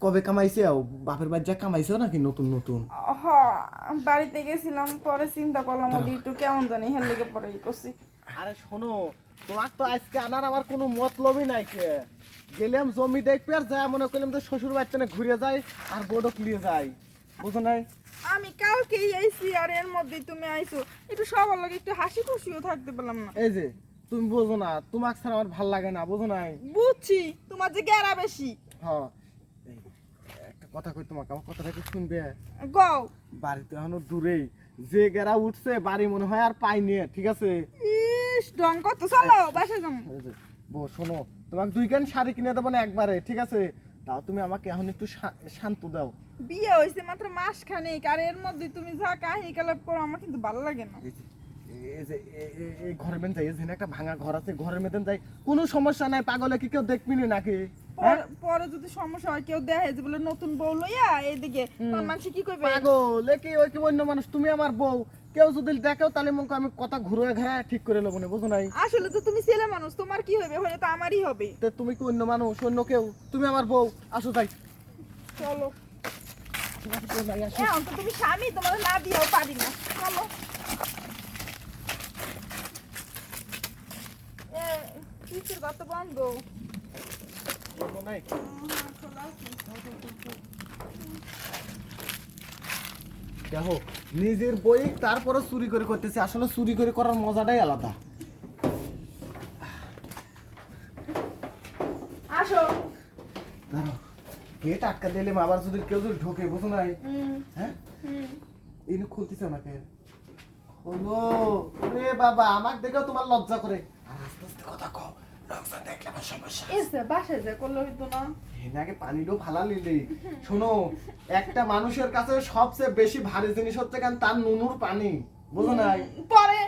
কবে কামাইছে বাপের বাড়ি যা কামাইছো নাকি নতুন নতুন? হ, বাড়িতে গেছিলাম, পরে চিন্তা করলাম ওদি একটু কেমন জানি হের লেগে পরে করছি। আরে শোনো, তোমার তো আজকে আনার আমার কোনো মতলবই নাই। কে গেলাম জমি দেখবে আর যা মনে করলাম যে শ্বশুর বাড়িতে ঘুরে যাই আর বোর্ডক নিয়ে যাই, বুঝো নাই? আমি কালকেই আইছি আর এর মধ্যে তুমি আইছো, একটু সবার লাগে একটু হাসি খুশিও থাকতে পেলাম না। এই যে তুমি বোঝো না, তোমাকে ছাড়া আমার ভাল লাগে না, বুঝো নাই? বুঝছি তোমার যে গেরা বেশি। হ্যাঁ, এই একটা কথা কই তোমাকে, আমার কথাটা কি শুনবে? গও। বাড়িতে এখনো দূরেই, যে গেরা উঠছে বাড়ি মনে হয় আর পাইনি, ঠিক আছে? ইস ডং কত, চলো বাসা যাম। এই যে, বউ শোনো, তোমাকে 2 কান শাড়ি কিনে দেবো না একবারে, ঠিক আছে? তাও তুমি আমাকে এখন একটু শান্ত দাও। বিয়ে হয়েছে মাত্র মাস খানেক আর এর মধ্যে তুমি যা কাহি কালাপ করো আমার কিন্তু ভালো লাগে না। এই ঘরের মধ্যে যাই, এখানে একটা ভাঙা ঘর আছে, ঘরের মধ্যে যাই, কোনো সমস্যা নাই, পাগলে কি কেউ দেখবি না নাকি? পরে যদি সমস্যা হয় কেউ দেখে যে বলে নতুন বউ লইয়া এইদিকে, তোমার মানুষ কি কইবে? পাগল কি ওই কি অন্য মানুষ, তুমি আমার বউ, কেউ যদি দেখো তাহলে মনে আমি কথা ঘুরে ঘেরা ঠিক করে নেবো না, বুঝো নাই? আসলে তো তুমি ছেলে মানুষ, তোমার কি হবে? হলে তো আমারই হবে। তো তুমি কি অন্য মানুষ, অন্য কেউ? তুমি আমার বউ, আসো যাই। চলো। আসো। এখন তো তুমি স্বামী, তোমার না দিয়েও পারি না। চলো। কিসের কথা বন্ধ? বন্ধ নাই? খোলা আছে। দেখো, নিজের বই তারপরে চুরি করে করতেছে, আসলে চুরি করে করার মজাটাই আলাদা। আসো। দাঁড়াও, গেট আটকা দিলে আবার যদি কেউ যদি ঢোকে, বুঝো নাই? হ্যাঁ, এই খুলতেছে আমাকে। হলো রে বাবা, আমার দেখেও তোমার লজ্জা করে। আর আস্তে আস্তে কথা কও, লোকজন দেখলে আমার সমস্যা। এসে বাসায় যা করলে হইতো না? এনাকে পানিটাও ফালা নিলে। শোনো, একটা মানুষের কাছে সবচেয়ে বেশি ভারী জিনিস হচ্ছে কেন, তার নুনুর পানি, বুঝো নাই? পরে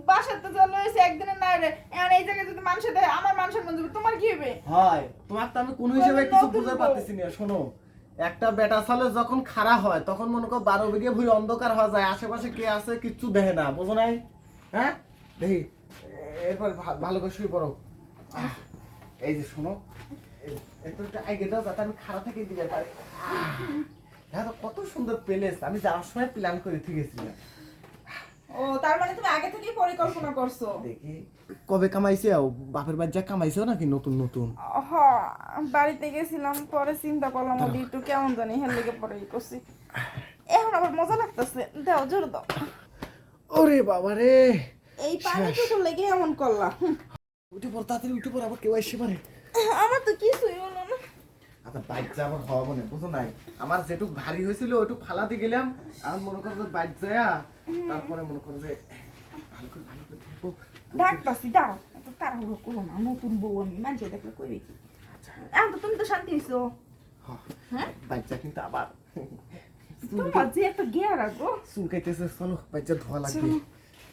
বাসাতে যা লইছে একদিনের না রে, আর এই জায়গায় যদি মানুষের দেয় আমার মানুষের মন যাবে, তোমার কি হবে? হয়, তোমার তো আমি কোন হিসেবে কিছু বুঝতে পারতেছি না। শোনো, একটা বেটা সালে যখন খাড়া হয় তখন মনে করো 12 বিঘে ভুঁই অন্ধকার হয়ে যায়, আশেপাশে কে আছে কিচ্ছু দেখে না, বুঝো নাই? হ্যাঁ, দেখি এরপর ভালো করে শুয়ে পড়ো। এই যে শোনো, একটু আগে দাও যাতে আমি খাড়া থেকে দিতে পারি। দেখো কত সুন্দর প্লেস, আমি যাওয়ার সময় প্ল্যান করে ঠিক গেছিলাম। ও তার মানে তুমি আগে থেকেই পরিকল্পনা করছো? দেখি কবে কামাইছে বাপের বাড়ি যা কামাইছো নাকি নতুন নতুন? হ, বাড়িতে গেছিলাম, পরে চিন্তা করলাম ওদি একটু কেমন জানি হের লেগে পরে করছি। এখন আবার মজা লাগতেছে, দাও জোরে দাও। ওরে বাবা রে, এই পানি টুকুর লেগে এমন করলাম। উঠে পড় তাড়াতাড়ি, উঠে পড়, আবার কেউ আসতে পারে। আমার তো কিছুই হলো না। আচ্ছা বাইক যা আবার হওয়া মনে, বুঝো নাই? আমার যেটুক ভারী হয়েছিল ওইটুক ফালাতে গেলাম, আর মনে করো যে বাইক যায়, তারপরে মনে করো যে ভালো করে দেখবো। ডাকতাছি, দাও এত তাড়াহুড়ো করো না, নতুন বউ আমি, মানুষ দেখলে কইবে কি? এখন তো তুমি তো শান্তি হইছো। হ্যাঁ, বাইক যা কিন্তু আবার তোমার যে একটা গিয়ার আগো। চুলকাইতেছে, চলো বাইক যা ধোয়া লাগবে।